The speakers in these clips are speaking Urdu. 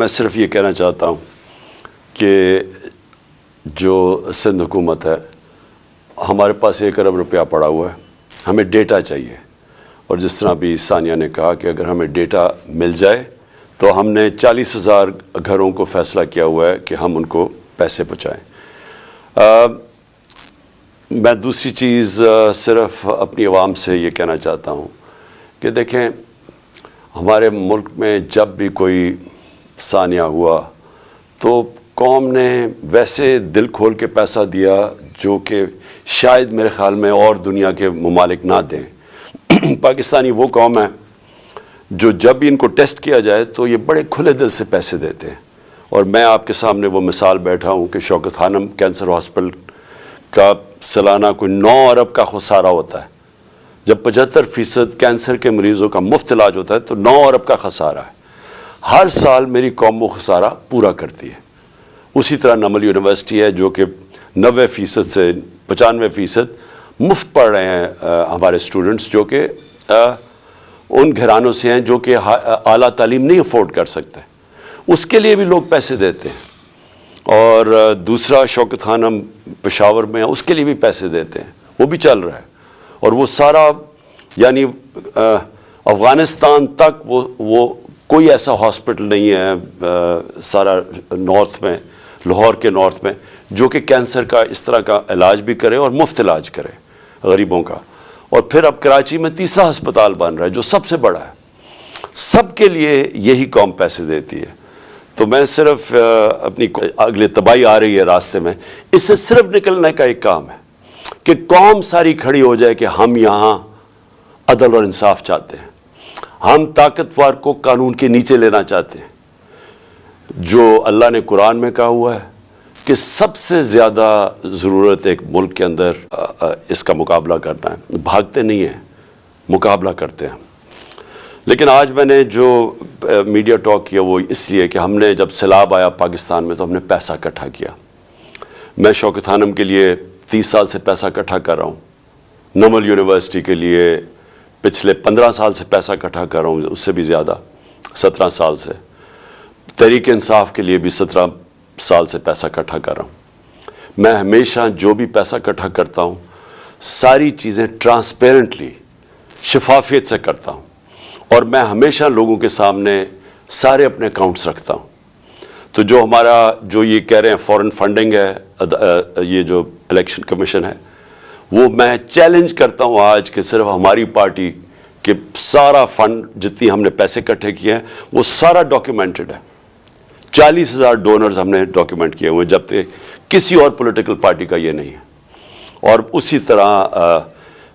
میں صرف یہ کہنا چاہتا ہوں کہ جو سندھ حکومت ہے، ہمارے پاس 1 ارب روپیہ پڑا ہوا ہے، ہمیں ڈیٹا چاہیے. اور جس طرح بھی ثانیہ نے کہا کہ اگر ہمیں ڈیٹا مل جائے تو ہم نے 40,000 گھروں کو فیصلہ کیا ہوا ہے کہ ہم ان کو پیسے پہنچائیں. میں دوسری چیز صرف اپنی عوام سے یہ کہنا چاہتا ہوں کہ دیکھیں، ہمارے ملک میں جب بھی کوئی ثانیہ ہوا تو قوم نے ویسے دل کھول کے پیسہ دیا جو کہ شاید میرے خیال میں اور دنیا کے ممالک نہ دیں. پاکستانی وہ قوم ہے جو جب بھی ان کو ٹیسٹ کیا جائے تو یہ بڑے کھلے دل سے پیسے دیتے ہیں. اور میں آپ کے سامنے وہ مثال بیٹھا ہوں کہ شوکت خانم کینسر ہاسپٹل کا سالانہ کوئی 9 ارب کا خسارہ ہوتا ہے. جب 75% کینسر کے مریضوں کا مفت علاج ہوتا ہے تو 9 ارب کا خسارہ ہے. ہر سال میری قوم وہ خسارہ پورا کرتی ہے. اسی طرح نمل یونیورسٹی ہے جو کہ 90% سے 95% مفت پڑھ رہے ہیں ہمارے اسٹوڈنٹس، جو کہ ان گھرانوں سے ہیں جو کہ اعلیٰ تعلیم نہیں افورڈ کر سکتے. اس کے لیے بھی لوگ پیسے دیتے ہیں. اور دوسرا شوکت خانم پشاور میں اس کے لیے بھی پیسے دیتے ہیں، وہ بھی چل رہا ہے. اور وہ سارا یعنی افغانستان تک وہ کوئی ایسا ہاسپٹل نہیں ہے سارا نارتھ میں، لاہور کے نارتھ میں، جو کہ کینسر کا اس طرح کا علاج بھی کرے اور مفت علاج کرے غریبوں کا. اور پھر اب کراچی میں تیسرا ہسپتال بن رہا ہے جو سب سے بڑا ہے. سب کے لیے یہی قوم پیسے دیتی ہے. تو میں صرف اپنی اگلے تباہی آ رہی ہے راستے میں، اس سے صرف نکلنے کا ایک کام ہے کہ قوم ساری کھڑی ہو جائے کہ ہم یہاں عدل اور انصاف چاہتے ہیں. ہم طاقتور کو قانون کے نیچے لینا چاہتے ہیں. جو اللہ نے قرآن میں کہا ہوا ہے کہ سب سے زیادہ ضرورت ایک ملک کے اندر اس کا مقابلہ کرنا ہے. بھاگتے نہیں ہیں، مقابلہ کرتے ہیں. لیکن آج میں نے جو میڈیا ٹاک کیا وہ اس لیے کہ ہم نے جب سیلاب آیا پاکستان میں تو ہم نے پیسہ اکٹھا کیا. میں شوکت خانم کے لیے 30 سال سے پیسہ اکٹھا کر رہا ہوں. نمل یونیورسٹی کے لیے پچھلے 15 سال سے پیسہ اکٹھا کر رہا ہوں، اس سے بھی زیادہ 17 سال سے. تحریک انصاف کے لیے بھی 17 سال سے پیسہ اکٹھا کر رہا ہوں. میں ہمیشہ جو بھی پیسہ اکٹھا کرتا ہوں ساری چیزیں ٹرانسپیرنٹلی، شفافیت سے کرتا ہوں. اور میں ہمیشہ لوگوں کے سامنے سارے اپنے اکاؤنٹس رکھتا ہوں. تو جو ہمارا جو یہ کہہ رہے ہیں فورن فنڈنگ ہے، یہ جو الیکشن کمیشن ہے، وہ میں چیلنج کرتا ہوں آج کہ صرف ہماری پارٹی کے سارا فنڈ جتنی ہم نے پیسے اکٹھے کیے ہیں وہ سارا ڈاکیومنٹڈ ہے. 40,000 ڈونرز ہم نے ڈاکیومنٹ کیے ہوئے، جبکہ کسی اور پولیٹیکل پارٹی کا یہ نہیں ہے. اور اسی طرح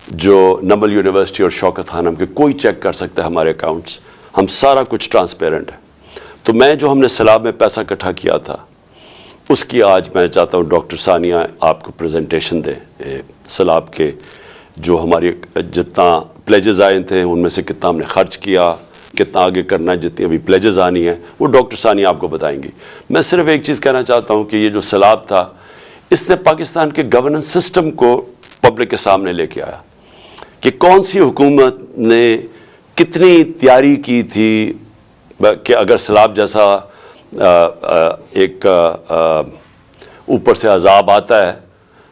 جو نمل یونیورسٹی اور شوکت خانم کے کوئی چیک کر سکتا ہے ہمارے اکاؤنٹس، ہم سارا کچھ ٹرانسپیرنٹ ہے. تو میں جو ہم نے سیلاب میں پیسہ اکٹھا کیا تھا اس کی آج میں چاہتا ہوں ڈاکٹر ثانیہ آپ کو پریزنٹیشن دیں سیلاب کے، جو ہماری جتنا پلیجز آئے تھے ان میں سے کتنا ہم نے خرچ کیا، کتنا آگے کرنا ہے، جتنی ابھی پلیجز آنی ہیں وہ ڈاکٹر ثانیہ آپ کو بتائیں گی. میں صرف ایک چیز کہنا چاہتا ہوں کہ یہ جو سیلاب تھا اس نے پاکستان کے گورننس سسٹم کو پبلک کے سامنے لے کے آیا کہ کون سی حکومت نے کتنی تیاری کی تھی کہ اگر سیلاب جیسا ایک اوپر سے عذاب آتا ہے،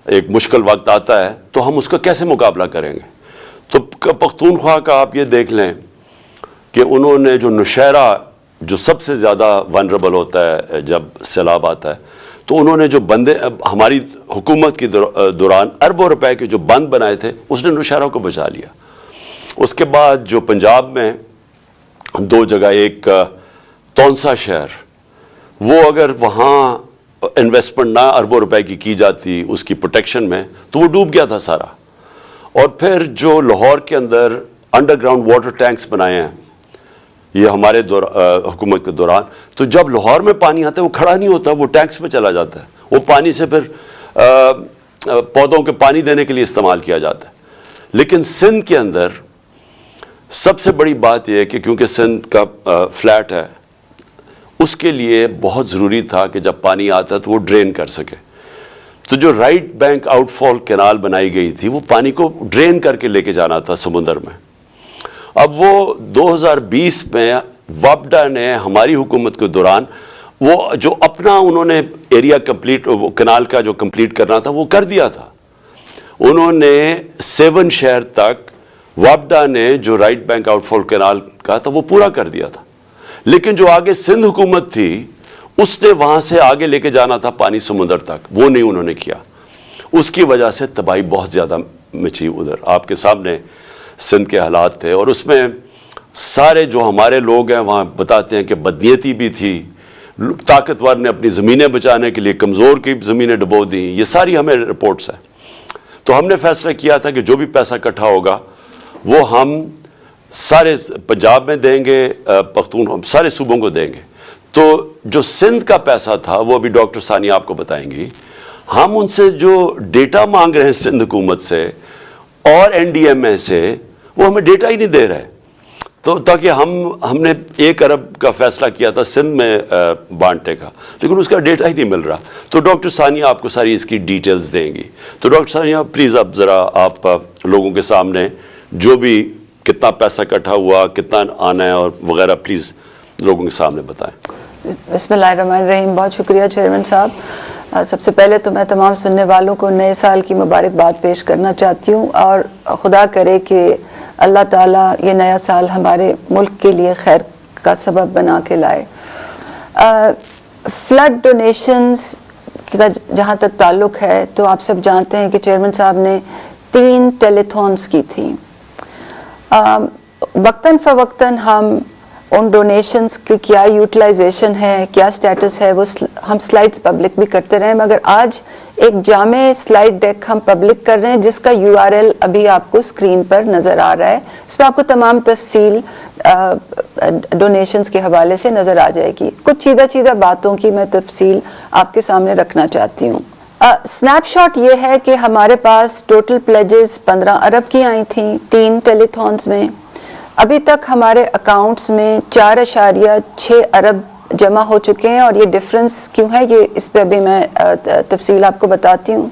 ایک مشکل وقت آتا ہے تو ہم اس کا کیسے مقابلہ کریں گے. تو پختونخوا کا آپ یہ دیکھ لیں کہ انہوں نے جو نوشہرہ جو سب سے زیادہ ونربل ہوتا ہے جب سیلاب آتا ہے، تو انہوں نے جو بندے ہماری حکومت کی دوران اربوں روپے کے جو بند بنائے تھے اس نے نوشہرہ کو بچا لیا. اس کے بعد جو پنجاب میں 2 جگہ، ایک تونسا شہر، وہ اگر وہاں انویسٹمنٹ نہ اربوں روپے کی جاتی اس کی پروٹیکشن میں تو وہ ڈوب گیا تھا سارا. اور پھر جو لاہور کے اندر انڈر گراؤنڈ واٹر ٹینکس بنائے ہیں یہ ہمارے حکومت کے دوران، تو جب لاہور میں پانی آتا ہے وہ کھڑا نہیں ہوتا، وہ ٹینکس میں چلا جاتا ہے. وہ پانی سے پھر پودوں کے پانی دینے کے لیے استعمال کیا جاتا ہے. لیکن سندھ کے اندر سب سے بڑی بات یہ ہے کہ کیونکہ سندھ کا فلیٹ ہے، اس کے لیے بہت ضروری تھا کہ جب پانی آتا تو وہ ڈرین کر سکے. تو جو رائٹ بینک آؤٹ فال کینال بنائی گئی تھی وہ پانی کو ڈرین کر کے لے کے جانا تھا سمندر میں. اب وہ 2020 میں وابڈا نے ہماری حکومت کے دوران وہ جو اپنا انہوں نے ایریا کمپلیٹ کنال کا جو کمپلیٹ کرنا تھا وہ کر دیا تھا. انہوں نے 7 شہر تک وابڈا نے جو رائٹ بینک آؤٹ فال کنال کا تھا وہ پورا کر دیا تھا. لیکن جو آگے سندھ حکومت تھی اس نے وہاں سے آگے لے کے جانا تھا پانی سمندر تک, وہ نہیں انہوں نے کیا. اس کی وجہ سے تباہی بہت زیادہ مچی ادھر. آپ کے سامنے سندھ کے حالات تھے, اور اس میں سارے جو ہمارے لوگ ہیں وہاں بتاتے ہیں کہ بدنیتی بھی تھی, طاقتور نے اپنی زمینیں بچانے کے لیے کمزور کی زمینیں ڈبو دیں. یہ ساری ہمیں رپورٹس ہیں. تو ہم نے فیصلہ کیا تھا کہ جو بھی پیسہ اکٹھا ہوگا وہ ہم سارے پنجاب میں دیں گے, پختون ہم سارے صوبوں کو دیں گے. تو جو سندھ کا پیسہ تھا وہ ابھی ڈاکٹر ثانیہ آپ کو بتائیں گی. ہم ان سے جو ڈیٹا مانگ رہے ہیں سندھ حکومت سے اور این ڈی ایم اے سے, وہ ہمیں ڈیٹا ہی نہیں دے رہے. تو تاکہ ہم نے 1 ارب کا فیصلہ کیا تھا سندھ میں بانٹنے کا, لیکن اس کا ڈیٹا ہی نہیں مل رہا. تو ڈاکٹر ثانیہ آپ کو ساری اس کی ڈیٹیلز دیں گی. تو ڈاکٹر ثانیہ پلیز اب ذرا آپ لوگوں کے سامنے جو بھی کتنا پیسہ اکٹھا ہوا, کتنا آنا ہے اور وغیرہ پلیز لوگوں کے سامنے بتائیں. بسم اللہ الرحمن الرحیم. بہت شکریہ چیئرمین صاحب. سب سے پہلے تو میں تمام سننے والوں کو نئے سال کی مبارکباد پیش کرنا چاہتی ہوں, اور خدا کرے کہ اللہ تعالیٰ یہ نیا سال ہمارے ملک کے لیے خیر کا سبب بنا کے لائے. فلڈ ڈونیشنز کا جہاں تک تعلق ہے تو آپ سب جانتے ہیں کہ چیئرمین صاحب نے 3 ٹیلیتھونس کی تھی. وقتاً فوقتاً ہم ان ڈونیشنز کی کیا یوٹیلائزیشن ہے, کیا سٹیٹس ہے, وہ ہم سلائڈز پبلک بھی کرتے رہے, مگر آج ایک جامع سلائڈ ڈیک ہم پبلک کر رہے ہیں جس کا URL ابھی آپ کو اسکرین پر نظر آ رہا ہے. اس پہ آپ کو تمام تفصیل ڈونیشنز کے حوالے سے نظر آ جائے گی. کچھ چیدہ باتوں کی میں تفصیل آپ کے سامنے رکھنا چاہتی ہوں. سنیپ شاٹ یہ ہے کہ ہمارے پاس ٹوٹل پلیجز 15 ارب کی آئی تھیں 3 ٹیلیتھونز میں. ابھی تک ہمارے اکاؤنٹس میں 4.6 ارب جمع ہو چکے ہیں, اور یہ ڈفرنس کیوں ہے یہ اس پہ ابھی میں تفصیل آپ کو بتاتی ہوں.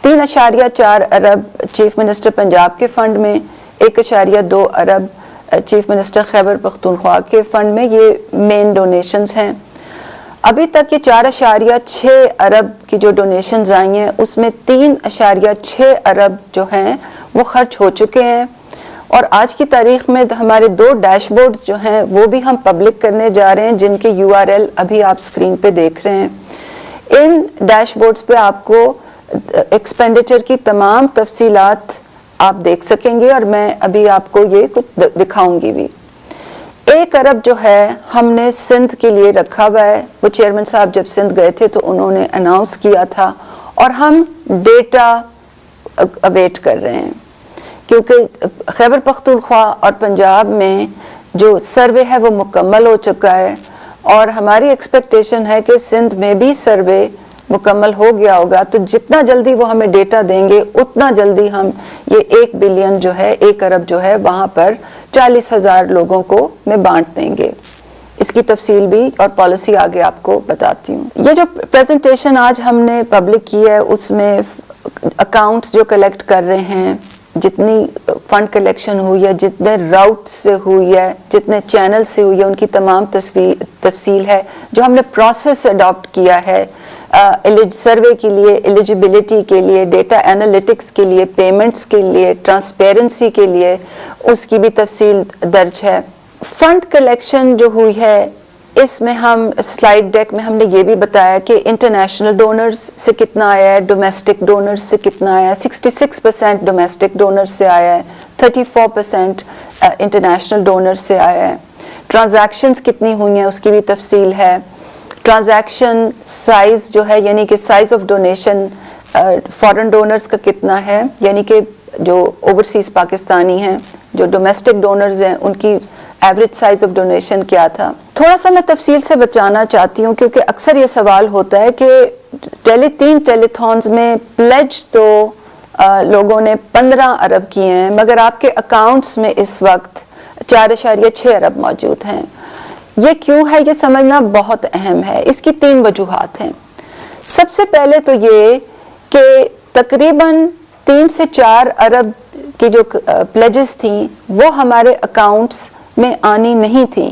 3.4 ارب چیف منسٹر پنجاب کے فنڈ میں, 1.2 ارب چیف منسٹر خیبر پختونخوا کے فنڈ میں. یہ مین ڈونیشنز ہیں. ابھی تک یہ 4.6 ارب کی جو ڈونیشنز آئی ہیں اس میں 3.6 ارب جو ہیں وہ خرچ ہو چکے ہیں. اور آج کی تاریخ میں ہمارے 2 ڈیش بورڈز جو ہیں وہ بھی ہم پبلک کرنے جا رہے ہیں, جن کے URL ابھی آپ سکرین پہ دیکھ رہے ہیں. ان ڈیش بورڈز پہ آپ کو ایکسپینڈیچر کی تمام تفصیلات آپ دیکھ سکیں گے, اور میں ابھی آپ کو یہ کچھ دکھاؤں گی بھی. 1 ارب جو ہے ہم نے سندھ کے لیے رکھا ہوا ہے. وہ چیئرمین صاحب جب سندھ گئے تھے تو انہوں نے اناؤنس کیا تھا, اور ہم ڈیٹا اویٹ کر رہے ہیں, کیونکہ خیبر پختونخوا اور پنجاب میں جو سروے ہے وہ مکمل ہو چکا ہے, اور ہماری ایکسپیکٹیشن ہے کہ سندھ میں بھی سروے مکمل ہو گیا ہوگا. تو جتنا جلدی وہ ہمیں ڈیٹا دیں گے اتنا جلدی ہم یہ 1 بلین جو ہے 1 ارب جو ہے وہاں پر 40,000 لوگوں کو میں بانٹ دیں گے. اس کی تفصیل بھی اور پالیسی آگے آپ کو بتاتی ہوں. یہ جو پریزنٹیشن آج ہم نے پبلک کی ہے اس میں اکاؤنٹس جو کلیکٹ کر رہے ہیں, جتنی فنڈ کلیکشن ہوئی ہے, جتنے راؤٹ سے ہوئی ہے, جتنے چینل سے ہوئی ہے, ان کی تمام تفصیل ہے. جو ہم نے پروسیس اڈاپٹ کیا ہے سروے کے لیے, ایلیجیبلٹی کے لیے, ڈیٹا انالیٹکس کے لیے, پیمنٹس کے لیے, ٹرانسپیرنسی کے لیے, اس کی بھی تفصیل درج ہے. فنڈ کلیکشن جو ہوئی ہے اس میں ہم سلائیڈ ڈیک میں ہم نے یہ بھی بتایا کہ انٹرنیشنل ڈونرز سے کتنا آیا ہے, ڈومیسٹک ڈونرز سے کتنا آیا ہے. 66% ڈومیسٹک ڈونرز سے آیا ہے, 34% انٹرنیشنل ڈونرز سے آیا ہے. ٹرانزیکشنز کتنی ہوئی ہیں اس کی بھی تفصیل ہے. ٹرانزیکشن سائز جو ہے یعنی کہ size of donation foreign donors کا کتنا ہے, یعنی کہ جو اوورسیز پاکستانی ہیں, جو ڈومیسٹک ڈونرز ہیں ان کی ایوریج سائز آف ڈونیشن کیا تھا. تھوڑا سا میں تفصیل سے بچانا چاہتی ہوں کیونکہ اکثر یہ سوال ہوتا ہے کہ 3 ٹیلیتھونز میں پلیج تو لوگوں نے 15 ارب کیے ہیں, مگر آپ کے اکاؤنٹس میں اس وقت 4.6 ارب موجود ہیں. یہ کیوں ہے یہ سمجھنا بہت اہم ہے. اس کی 3 وجوہات ہیں. سب سے پہلے تو یہ کہ تقریباً 3 سے 4 ارب کی جو پلیجز تھیں وہ ہمارے اکاؤنٹس میں آنی نہیں تھیں.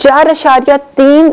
4.3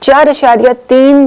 4.3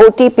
OTP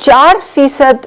4%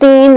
3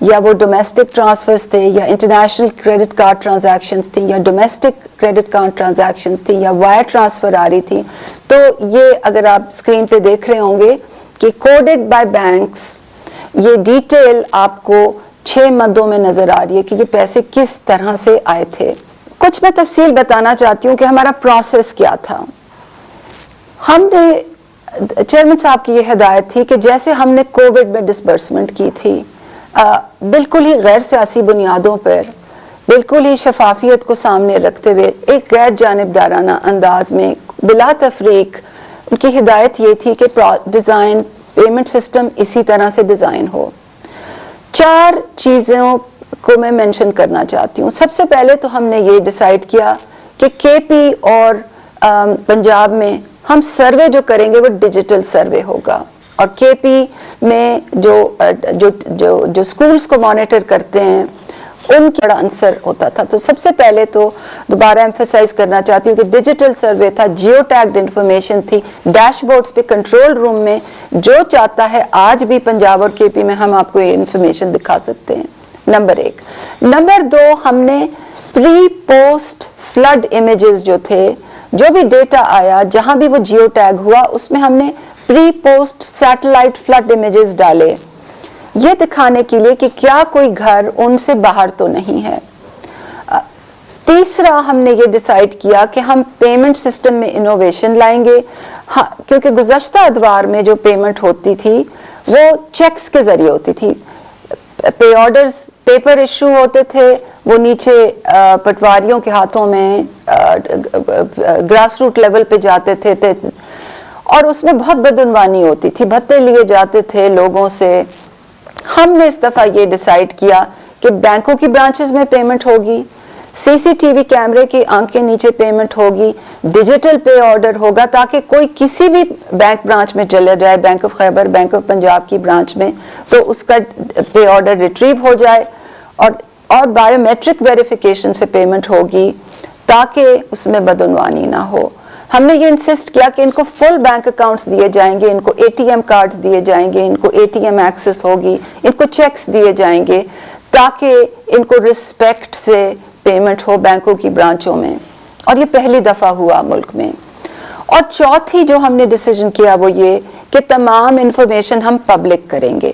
یا وہ ڈومیسٹک ٹرانسفرز تھے یا انٹرنیشنل کریڈٹ کارڈ ٹرانزیکشنز تھیں یا ڈومیسٹک کریڈٹ کارڈ ٹرانزیکشنز تھیں یا وائر ٹرانسفر آ رہی تھی. تو یہ اگر آپ اسکرین پہ دیکھ رہے ہوں گے کہ کوڈڈ بائی بینکس، یہ ڈیٹیل آپ کو 6 مدوں میں نظر آ رہی ہے کہ یہ پیسے کس طرح سے آئے تھے. کچھ میں تفصیل بتانا چاہتی ہوں کہ ہمارا پروسیس کیا تھا. ہم نے چیئرمین صاحب کی یہ ہدایت تھی کہ جیسے ہم نے کووڈ میں ڈسبرسمنٹ کی تھی بالکل ہی غیر سیاسی بنیادوں پر، بالکل ہی شفافیت کو سامنے رکھتے ہوئے ایک غیر جانبدارانہ انداز میں بلا تفریق، ان کی ہدایت یہ تھی کہ ڈیزائن پیمنٹ سسٹم اسی طرح سے ڈیزائن ہو. 4 چیزوں کو میں مینشن کرنا چاہتی ہوں. سب سے پہلے تو ہم نے یہ ڈیسائیڈ کیا کہ کے پی اور پنجاب میں ہم سروے جو کریں گے وہ ڈیجیٹل سروے ہوگا، اور کے پی میں جو سکولز کو مانیٹر کرتے ہیں ان کی بڑا عنصر ہوتا تھا. تو سب سے پہلے تو دوبارہ ایمفیسائز کرنا چاہتی ہوں کہ ڈیجیٹل سروے تھا، جیو ٹیگڈ انفارمیشن تھی، ڈیش بورڈز پہ کنٹرول روم میں جو چاہتا ہے آج بھی پنجاب اور کے پی میں ہم آپ کو یہ انفارمیشن دکھا سکتے ہیں. نمبر 1. نمبر 2، ہم نے پری پوسٹ فلڈ امیجز جو تھے، جو بھی ڈیٹا آیا جہاں بھی وہ جیو ٹیگ ہوا اس میں ہم نے پری پوسٹ سیٹلائٹ فلڈ امیجز ڈالے، یہ دکھانے کے لیے کہ کیا کوئی گھر ان سے باہر تو نہیں ہے. تیسرا، ہم نے یہ ڈیسائیڈ کیا کہ ہم پیمنٹ سسٹم میں انوویشن لائیں گے، کیونکہ گزشتہ ادوار میں جو پیمنٹ ہوتی تھی وہ چیکس کے ذریعے ہوتی تھی. پے آرڈرز پیپر ایشو ہوتے تھے، وہ نیچے پٹواریوں کے ہاتھوں میں گراس روٹ لیول پہ جاتے تھے، اور اس میں بہت بدعنوانی ہوتی تھی، بھتے لیے جاتے تھے لوگوں سے. ہم نے اس دفعہ یہ ڈیسائیڈ کیا کہ بینکوں کی برانچز میں پیمنٹ ہوگی، سی سی ٹی وی کیمرے کی آنکھ کے نیچے پیمنٹ ہوگی، ڈیجیٹل پے آرڈر ہوگا، تاکہ کوئی کسی بھی بینک برانچ میں چلے جائے، bank of Khyber, bank of Punjab کی برانچ میں، تو اس کا پے آرڈر ریٹریو ہو جائے، اور بایو میٹرک ویریفیکیشن سے پیمنٹ ہوگی تاکہ اس میں بدعنوانی نہ ہو. ہم نے یہ انسسٹ کیا کہ ان کو فل بینک اکاؤنٹس دیے جائیں گے، ان کو اے ٹی ایم کارڈز دیے جائیں گے، ان کو اے ٹی ایم ایکسس ہوگی، ان کو چیکس دیے جائیں گے، تاکہ ان کو رسپیکٹ سے پیمنٹ ہو بینکوں کی برانچوں میں. اور یہ پہلی دفعہ ہوا ملک میں. اور چوتھی جو ہم نے ڈیسیژن کیا وہ یہ کہ تمام انفارمیشن ہم پبلک کریں گے.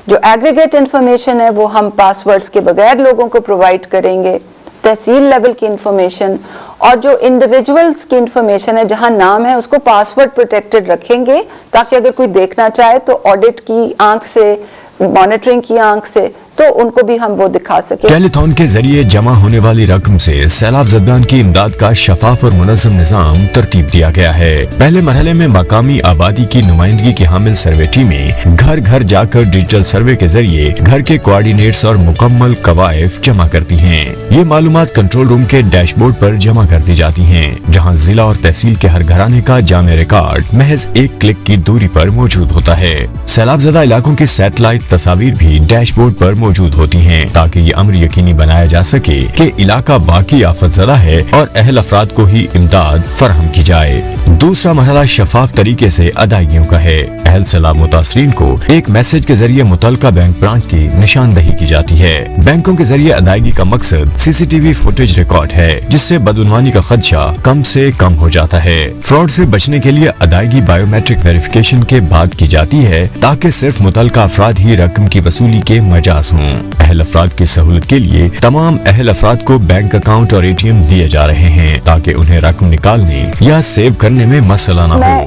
جو ایگریگیٹ انفارمیشن ہے وہ ہم پاس ورڈز کے بغیر لوگوں کو پرووائڈ کریں گے، تحصیل لیول کی انفارمیشن، اور جو انڈیویجولز کی انفارمیشن ہے جہاں نام ہے اس کو پاس ورڈ پروٹیکٹڈ رکھیں گے، تاکہ اگر کوئی دیکھنا چاہے تو آڈٹ کی آنکھ سے، مانیٹرنگ کی آنکھ سے، تو ان کو بھی ہم وہ دکھا سکیں. ٹیلی-تھون کے ذریعے جمع ہونے والی رقم سے سیلاب زدگان کی امداد کا شفاف اور منظم نظام ترتیب دیا گیا ہے. پہلے مرحلے میں مقامی آبادی کی نمائندگی کی حامل سروے ٹیمیں گھر گھر جا کر ڈیجیٹل سروے کے ذریعے گھر کے کوآرڈینیٹس اور مکمل قوائف جمع کرتی ہیں. یہ معلومات کنٹرول روم کے ڈیش بورڈ پر جمع کر دی جاتی ہیں، جہاں ضلع اور تحصیل کے ہر گھرانے کا جامع ریکارڈ محض 1 کلک کی دوری پر موجود ہوتا ہے. سیلاب زدہ علاقوں کی سیٹلائٹ تصاویر بھی ڈیش بورڈ پر موجود ہوتی ہیں، تاکہ یہ امر یقینی بنایا جا سکے کہ علاقہ واقعی آفت زدہ ہے اور اہل افراد کو ہی امداد فراہم کی جائے. دوسرا مرحلہ شفاف طریقے سے ادائیگیوں کا ہے. اہل سیلاب متاثرین کو ایک میسج کے ذریعے متعلقہ بینک برانچ کی نشاندہی کی جاتی ہے. بینکوں کے ذریعے ادائیگی کا مقصد C C T V footage record ہے، جس سے بدعنوانی کا خدشہ کم سے کم ہو جاتا ہے. فراڈ سے بچنے کے لیے ادائیگی بایو میٹرک ویریفیکیشن کے بعد کی جاتی ہے، تاکہ صرف متعلقہ افراد ہی رقم کی وصولی کے مجاز ہوں. اہل افراد کی سہولت کے لیے تمام اہل افراد کو بینک اکاؤنٹ اور اے ٹی ایم دیے جا رہے ہیں، تاکہ انہیں رقم نکالنے یا سیو کرنے میں مسئلہ نہ ہو. میں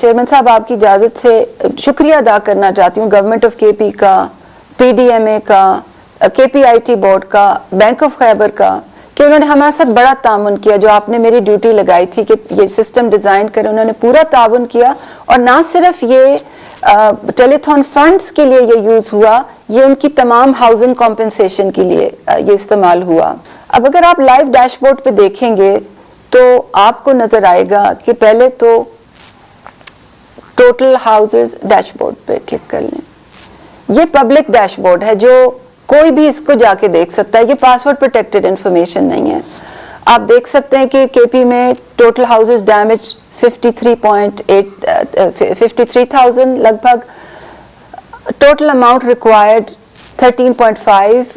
چیئرمین صاحب آپ کی اجازت سے شکریہ ادا کرنا چاہتی ہوں گورنمنٹ آف کے پی کا، پی ڈی ایم اے کا، کے پی آئی ٹی بورڈ کا، بینک آف خیبر کا، کہ انہوں نے ہمارے ساتھ بڑا تعاون کیا. جو آپ نے میری ڈیوٹی لگائی تھی کہ یہ سسٹم ڈیزائن کرے، انہوں نے پورا تعاون کیا. اور نہ صرف یہ ٹیلی-تھون فنڈز کے لیے یہ یوز ہوا، یہ ان کی تمام ہاؤسنگ کمپنسیشن کے لیے یہ استعمال ہوا. اب اگر آپ لائیو ڈیش بورڈ پہ دیکھیں گے تو آپ کو نظر آئے گا کہ پہلے تو ٹوٹل ہاؤسز ڈیش بورڈ پہ کلک کر لیں. یہ پبلک ڈیش بورڈ ہے، جو کوئی بھی اس کو جا کے دیکھ سکتا ہے. یہ پاس ورڈ پروٹیکٹڈ انفارمیشن نہیں ہے. آپ دیکھ سکتے ہیں کہ کے پی میں ٹوٹل ہاؤسز ڈیمیج 53,000 لگ بھگ. ٹوٹل اماؤنٹ ریکوائرڈ 13.5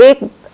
1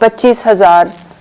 25,000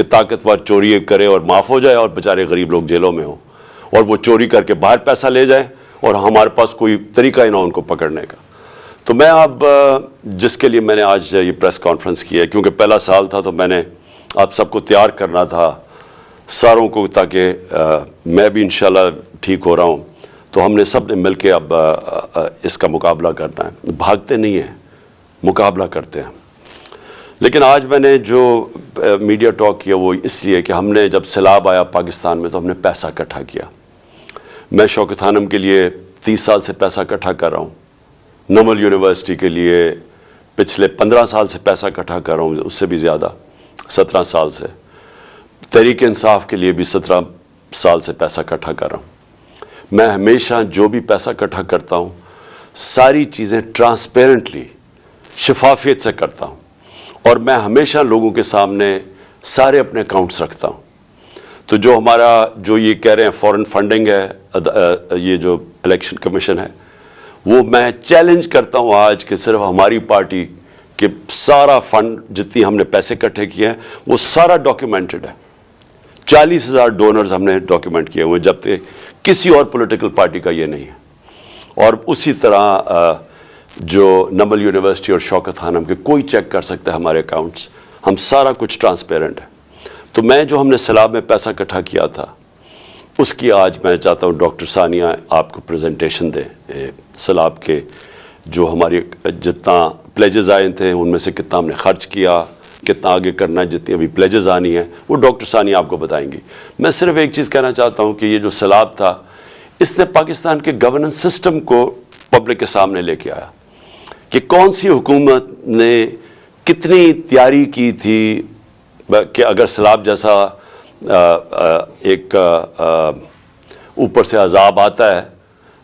کہ طاقتور چوری کرے اور معاف ہو جائے اور بیچارے غریب لوگ جیلوں میں ہوں، اور وہ چوری کر کے باہر پیسہ لے جائیں اور ہمارے پاس کوئی طریقہ ہی نہ ان کو پکڑنے کا۔ تو میں اب جس کے لیے میں نے آج یہ پریس کانفرنس کی ہے، کیونکہ پہلا سال تھا تو میں نے آپ سب کو تیار کرنا تھا ساروں کو، تاکہ میں بھی انشاءاللہ ٹھیک ہو رہا ہوں، تو ہم نے سب نے مل کے اب اس کا مقابلہ کرنا ہے۔ بھاگتے نہیں ہیں، مقابلہ کرتے ہیں۔ لیکن آج میں نے جو میڈیا ٹاک کیا وہ اس لیے کہ ہم نے جب سیلاب آیا پاکستان میں تو ہم نے پیسہ اکٹھا کیا۔ میں شوکت خانم کے لیے 30 سال سے پیسہ اکٹھا کر رہا ہوں، نمل یونیورسٹی کے لیے پچھلے 15 سال سے پیسہ اکٹھا کر رہا ہوں، اس سے بھی زیادہ 17 سال سے، تحریک انصاف کے لیے بھی 17 سال سے پیسہ اکٹھا کر رہا ہوں۔ میں ہمیشہ جو بھی پیسہ اکٹھا کرتا ہوں ساری چیزیں ٹرانسپیرنٹلی، شفافیت سے کرتا ہوں، اور میں ہمیشہ لوگوں کے سامنے سارے اپنے اکاؤنٹس رکھتا ہوں۔ تو جو ہمارا جو یہ کہہ رہے ہیں فورن فنڈنگ ہے، یہ جو الیکشن کمیشن ہے، وہ میں چیلنج کرتا ہوں آج کہ صرف ہماری پارٹی کہ سارا فنڈ جتنی ہم نے پیسے اکٹھے کیے ہیں وہ سارا ڈاکیومنٹڈ ہے۔ 40,000 ڈونرز ہم نے ڈاکیومنٹ کیے ہوئے، جبکہ کسی اور پولیٹیکل پارٹی کا یہ نہیں ہے۔ اور اسی طرح جو نمل یونیورسٹی اور شوکت خانم کے کوئی چیک کر سکتا ہے ہمارے اکاؤنٹس، ہم سارا کچھ ٹرانسپیرنٹ ہے۔ تو میں جو ہم نے سیلاب میں پیسہ اکٹھا کیا تھا اس کی آج میں چاہتا ہوں ڈاکٹر ثانیہ آپ کو پریزنٹیشن دیں سیلاب کے، جو ہماری جتنا پلیجز آئے تھے ان میں سے کتنا ہم نے خرچ کیا، کتنا آگے کرنا ہے، جتنی ابھی پلیجز آنی ہیں وہ ڈاکٹر ثانیہ آپ کو بتائیں گی۔ میں صرف ایک چیز کہنا چاہتا ہوں کہ یہ جو سیلاب تھا اس نے پاکستان کے گورننس سسٹم کو پبلک کے سامنے لے کے آیا کہ کون سی حکومت نے کتنی تیاری کی تھی کہ اگر سیلاب جیسا ایک اوپر سے عذاب آتا ہے،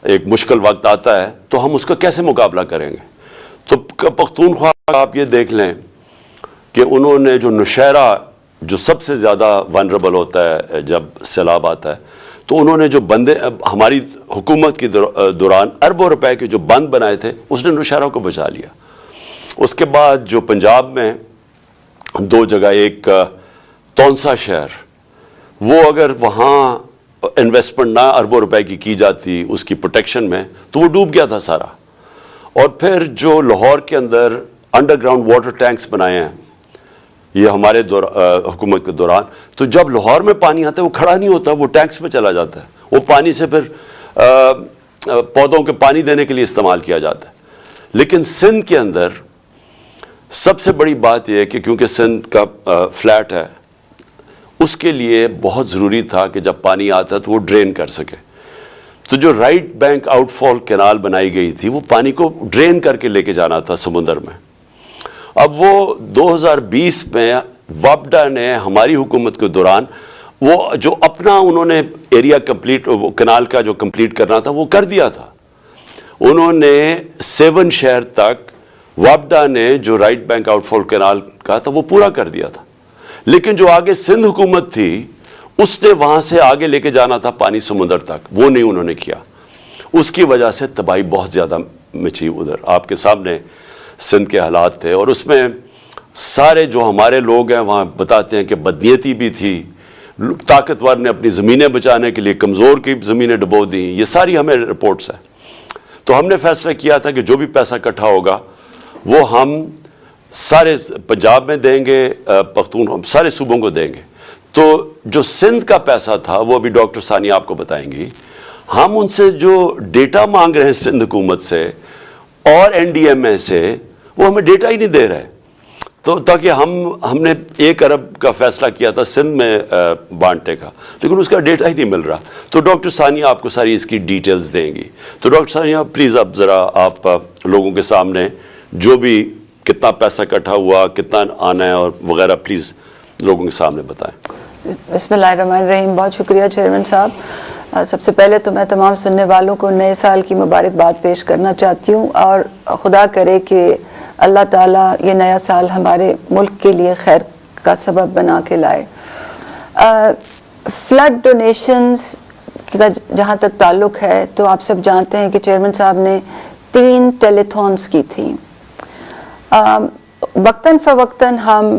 ایک مشکل وقت آتا ہے، تو ہم اس کا کیسے مقابلہ کریں گے۔ تو پختونخوا آپ یہ دیکھ لیں کہ انہوں نے جو نوشہرہ جو سب سے زیادہ ونربل ہوتا ہے جب سیلاب آتا ہے، تو انہوں نے جو بندے ہماری حکومت کے دوران اربوں روپے کے جو بند بنائے تھے اس نے نوشہرہ کو بچا لیا۔ اس کے بعد جو پنجاب میں 2 جگہ، ایک تونسا شہر، وہ اگر وہاں انویسٹمنٹ نہ اربوں روپے کی جاتی اس کی پروٹیکشن میں تو وہ ڈوب گیا تھا سارا۔ اور پھر جو لاہور کے اندر انڈر گراؤنڈ واٹر ٹینکس بنائے ہیں یہ ہمارے حکومت کے دوران، تو جب لاہور میں پانی آتا ہے وہ کھڑا نہیں ہوتا، وہ ٹینکس میں چلا جاتا ہے، وہ پانی سے پھر پودوں کے پانی دینے کے لیے استعمال کیا جاتا ہے۔ لیکن سندھ کے اندر سب سے بڑی بات یہ ہے کہ کیونکہ سندھ کا فلیٹ ہے، اس کے لیے بہت ضروری تھا کہ جب پانی آتا ہے تو وہ ڈرین کر سکے۔ تو جو رائٹ بینک آؤٹ فال کینال بنائی گئی تھی وہ پانی کو ڈرین کر کے لے کے جانا تھا سمندر میں۔ اب وہ 2020 میں وابڈا نے ہماری حکومت کے دوران وہ جو اپنا انہوں نے ایریا کمپلیٹ کینال کا جو کمپلیٹ کرنا تھا وہ کر دیا تھا۔ انہوں نے 7 شہر تک وابڈا نے جو رائٹ بینک آؤٹ فال کینال کا تھا وہ پورا کر دیا تھا، لیکن جو آگے سندھ حکومت تھی اس نے وہاں سے آگے لے کے جانا تھا پانی سمندر تک، وہ نہیں انہوں نے کیا۔ اس کی وجہ سے تباہی بہت زیادہ مچی ادھر، آپ کے سامنے سندھ کے حالات تھے۔ اور اس میں سارے جو ہمارے لوگ ہیں وہاں بتاتے ہیں کہ بدنیتی بھی تھی، طاقتور نے اپنی زمینیں بچانے کے لیے کمزور کی زمینیں ڈبو دیں، یہ ساری ہمیں رپورٹس ہیں۔ تو ہم نے فیصلہ کیا تھا کہ جو بھی پیسہ اکٹھا ہوگا وہ ہم سارے پنجاب میں دیں گے، ہم سارے صوبوں کو دیں گے۔ تو جو سندھ کا پیسہ تھا وہ ابھی ڈاکٹر ثانیہ آپ کو بتائیں گی، ہم ان سے جو ڈیٹا مانگ رہے ہیں سندھ حکومت سے اور NDMA سے، وہ ہمیں ڈیٹا ہی نہیں دے رہے۔ تو تاکہ ہم نے 1 ارب کا فیصلہ کیا تھا سندھ میں بانٹنے کا، لیکن اس کا ڈیٹا ہی نہیں مل رہا۔ تو ڈاکٹر ثانیہ آپ کو ساری اس کی ڈیٹیلز دیں گی۔ تو ڈاکٹر ثانیہ پلیز اب ذرا آپ لوگوں کے سامنے جو بھی کتنا پیسہ اکٹھا ہوا، کتنا آنا ہے اور وغیرہ پلیز لوگوں کے سامنے بتائیں۔ بسم اللہ الرحمن الرحیم۔ بہت شکریہ چیئرمین صاحب۔ سب سے پہلے تو میں تمام سننے والوں کو نئے سال کی مبارکباد پیش کرنا چاہتی ہوں، اور خدا کرے کہ اللہ تعالیٰ یہ نیا سال ہمارے ملک کے لیے خیر کا سبب بنا کے لائے۔ فلڈ ڈونیشنز کا جہاں تک تعلق ہے تو آپ سب جانتے ہیں کہ چیئرمین صاحب نے 3 ٹیلی تھونس کی تھیں۔ وقتاً فوقتاً ہم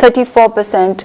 34%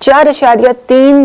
4.3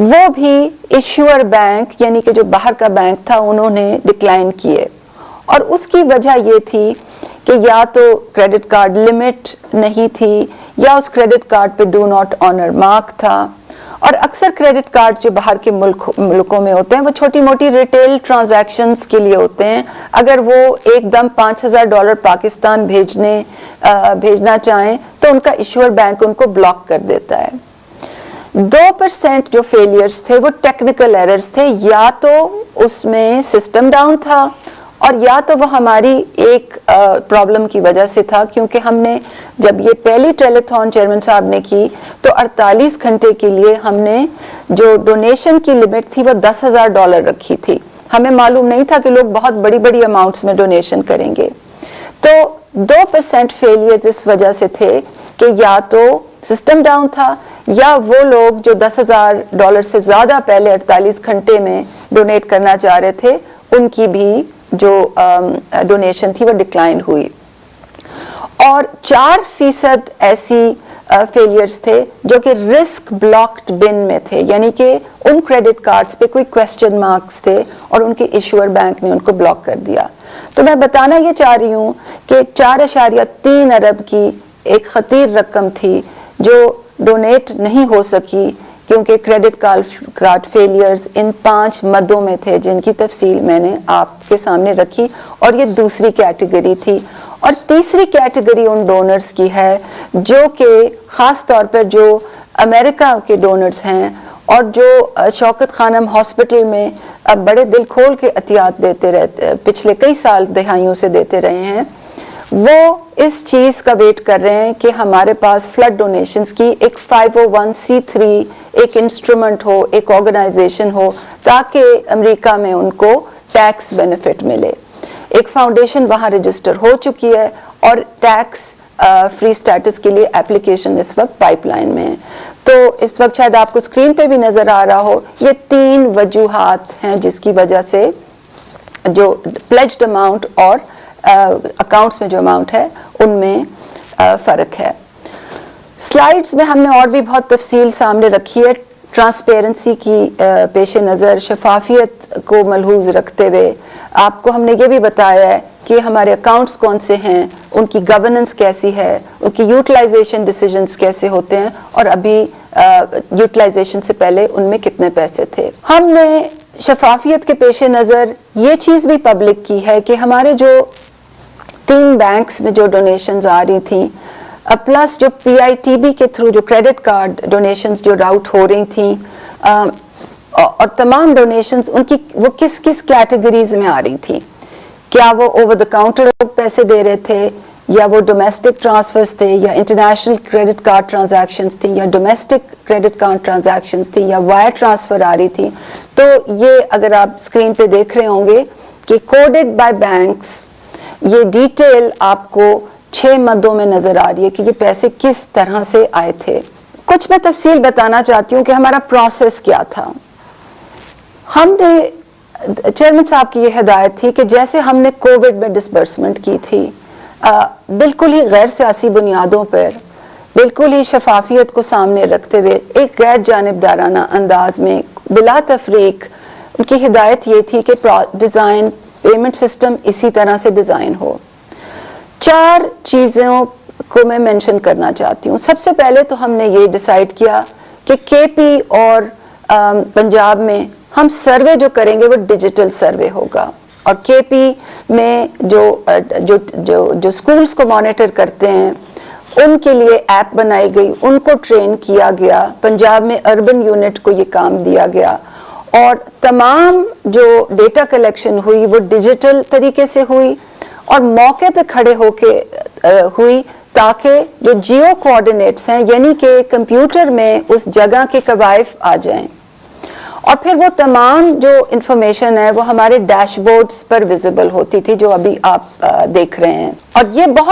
وہ بھی ایشور بینک یعنی کہ جو باہر کا بینک تھا انہوں نے ڈکلائن کیے، اور اس کی وجہ یہ تھی کہ یا تو کریڈٹ کارڈ لمٹ نہیں تھی یا اس کریڈٹ کارڈ پہ ڈو ناٹ آنر مارک تھا، اور اکثر کریڈٹ کارڈ جو باہر کے ملکوں میں ہوتے ہیں وہ چھوٹی موٹی ریٹیل ٹرانزیکشنز کے لیے ہوتے ہیں، اگر وہ ایک دم $5,000 پاکستان بھیجنا چاہیں تو ان کا ایشور بینک ان کو بلاک کر دیتا ہے۔ 2% جو فیلیئرز تھے وہ ٹیکنیکل ایررز تھے، یا تو اس میں سسٹم ڈاؤن تھا اور یا تو وہ ہماری ایک پرابلم کی وجہ سے تھا، کیونکہ ہم نے جب یہ پہلی ٹیلیتھون چیئرمین صاحب نے کی تو 48 گھنٹے کے لیے ہم نے جو ڈونیشن کی لمٹ تھی وہ $10,000 رکھی تھی۔ ہمیں معلوم نہیں تھا کہ لوگ بہت بڑی بڑی اماؤنٹس میں ڈونیشن کریں گے، تو 2% فیلیئرز اس وجہ سے تھے کہ یا تو سسٹم ڈاؤن تھا یا وہ لوگ جو $10,000 سے زیادہ پہلے 48 گھنٹے میں ڈونیٹ کرنا چاہ رہے تھے ان کی بھی جو ڈونیشن تھی وہ ڈکلائن ہوئی، اور 4% ایسی فیلیئرز تھے جو کہ رسک بلاکڈ بن میں تھے، یعنی کہ ان کریڈٹ کارڈز پہ کوئی کویسچن مارکس تھے اور ان کے ایشور بینک نے ان کو بلاک کر دیا۔ تو میں بتانا یہ چاہ رہی ہوں کہ 4.3 ارب کی ایک خطیر رقم تھی جو ڈونیٹ نہیں ہو سکی، کیونکہ کریڈٹ کارڈ فیلیئرز ان 5 مدوں میں تھے جن کی تفصیل میں نے آپ کے سامنے رکھی، اور یہ دوسری کیٹیگری تھی۔ اور تیسری کیٹیگری ان ڈونرز کی ہے جو کہ خاص طور پر جو امریکہ کے ڈونرز ہیں اور جو شوکت خانم ہاسپٹل میں اب بڑے دل کھول کے عطیات دیتے رہتے، پچھلے کئی سال دہائیوں سے دیتے رہے ہیں، وہ اس چیز کا ویٹ کر رہے ہیں کہ ہمارے پاس فلڈ ڈونیشنز کی ایک 501c3 ایک انسٹرومنٹ ہو، ایک آرگنائزیشن ہو، تاکہ امریکہ میں ان کو ٹیکس بینیفٹ ملے۔ ایک فاؤنڈیشن وہاں رجسٹر ہو چکی ہے اور ٹیکس فری سٹیٹس کے لیے اپلیکیشن اس وقت پائپ لائن میں ہے۔ تو اس وقت شاید آپ کو اسکرین پہ بھی نظر آ رہا ہو، یہ 3 وجوہات ہیں جس کی وجہ سے جو پلیجڈ اماؤنٹ اور اکاؤنٹس میں جو اماؤنٹ ہے ان میں فرق ہے۔ سلائیڈز میں ہم نے اور بھی بہت تفصیل سامنے رکھی ہے، ٹرانسپیرنسی کی پیش نظر شفافیت کو ملحوظ رکھتے ہوئے آپ کو ہم نے یہ بھی بتایا ہے کہ ہمارے اکاؤنٹس کون سے ہیں، ان کی گورننس کیسی ہے، ان کی یوٹیلائزیشن ڈیسیجنز کیسے ہوتے ہیں، اور ابھی یوٹیلائزیشن سے پہلے ان میں کتنے پیسے تھے۔ ہم نے شفافیت کے پیش نظر یہ چیز بھی پبلک کی ہے کہ ہمارے جو 3 بینکس میں جو ڈونیشنز آ رہی تھیں، پلس جو PITB کے تھرو جو کریڈٹ کارڈ ڈونیشنز جو راؤٹ ہو رہی تھیں، اور تمام ڈونیشنز ان کی وہ کس کس کیٹیگریز میں آ رہی تھیں، کیا وہ اوور دا کاؤنٹر لوگ پیسے دے رہے تھے، یا وہ ڈومیسٹک ٹرانسفرز تھے، یا انٹرنیشنل کریڈٹ کارڈ ٹرانزیکشنز تھیں، یا ڈومیسٹک کریڈٹ کارڈ ٹرانزیکشنز تھیں، یا وائر ٹرانسفر آ رہی تھی۔ تو یہ اگر آپ اسکرین پہ دیکھ رہے ہوں گے کہ کوڈڈ بائی بینکس، یہ ڈیٹیل آپ کو 6 مدوں میں نظر آ رہی ہے کہ یہ پیسے کس طرح سے آئے تھے۔ کچھ میں تفصیل بتانا چاہتی ہوں کہ ہمارا پروسیس کیا تھا۔ ہم نے چیئرمین صاحب کی یہ ہدایت تھی کہ جیسے ہم نے کووڈ میں ڈسبرسمنٹ کی تھی، بالکل ہی غیر سیاسی بنیادوں پر، بالکل ہی شفافیت کو سامنے رکھتے ہوئے، ایک غیر جانبدارانہ انداز میں بلا تفریق، ان کی ہدایت یہ تھی کہ ڈیزائن پیمنٹ سسٹم اسی طرح سے ڈیزائن ہو۔ 4 چیزوں کو میں مینشن کرنا چاہتی ہوں۔ سب سے پہلے تو ہم نے یہ ڈیسائیڈ کیا کہ KP اور پنجاب میں ہم سروے جو کریں گے وہ ڈیجیٹل سروے ہوگا، اور KP میں جو سکولز کو مانیٹر کرتے ہیں ان کے لیے ایپ بنائی گئی، ان کو ٹرین کیا گیا، پنجاب میں اربن یونٹ کو یہ کام دیا گیا، اور تمام جو ڈیٹا کلیکشن ہوئی وہ ڈیجیٹل طریقے سے ہوئی اور موقع پہ کھڑے ہو کے ہوئی، تاکہ جو جیو کوآرڈینیٹس ہیں یعنی کہ کمپیوٹر میں اس جگہ کے کوائف آ جائیں، اور پھر وہ تمام جو انفارمیشن ہے وہ ہمارے ڈیش بورڈز پر ویزیبل ہوتی تھی جو ابھی آپ دیکھ رہے ہیں۔ اور یہ بہت